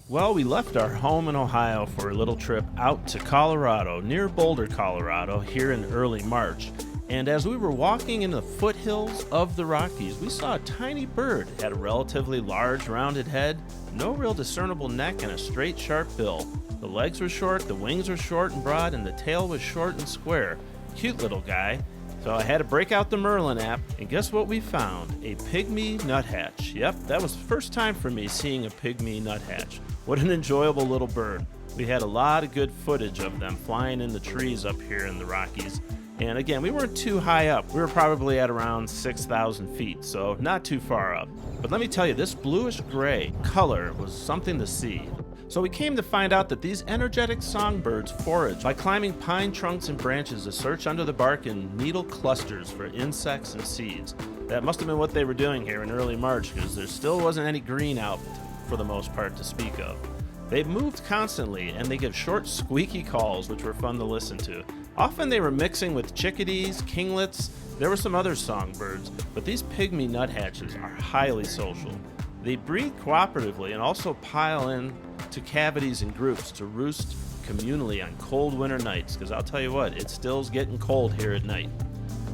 Well, we left our home in Ohio for a little trip out to Colorado, near Boulder, Colorado, here in early March. And as we were walking in the foothills of the Rockies, we saw a tiny bird. It had a relatively large, rounded head, no real discernible neck, and a straight, sharp bill. The legs were short, the wings were short and broad, and the tail was short and square. Cute little guy. So I had to break out the Merlin app, and guess what we found? A Pygmy Nuthatch. Yep, that was the first time for me seeing a Pygmy Nuthatch. What an enjoyable little bird. We had a lot of good footage of them flying in the trees up here in the Rockies. And again, we weren't too high up. We were probably at around 6,000 feet, so not too far up. But let me tell you, this bluish gray color was something to see. So we came to find out that these energetic songbirds forage by climbing pine trunks and branches to search under the bark in needle clusters for insects and seeds. That must have been what they were doing here in early March, because there still wasn't any green out for the most part to speak of. They moved constantly, and they give short, squeaky calls, which were fun to listen to. Often they were mixing with chickadees, kinglets. There were some other songbirds, but these Pygmy nuthatches are highly social. They breed cooperatively and also pile in to cavities in groups to roost communally on cold winter nights, because I'll tell you what, it still's getting cold here at night.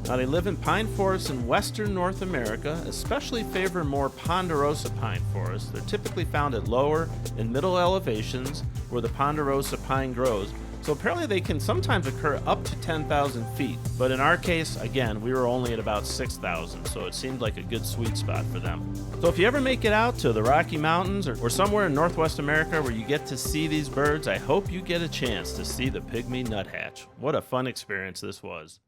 Now, they live in pine forests in western North America, especially favor more ponderosa pine forests. They're typically found at lower and middle elevations where the ponderosa pine grows. So apparently they can sometimes occur up to 10,000 feet. But in our case, again, we were only at about 6,000, so it seemed like a good sweet spot for them. So if you ever make it out to the Rocky Mountains or somewhere in Northwest America where you get to see these birds, I hope you get a chance to see the Pygmy Nuthatch. What a fun experience this was.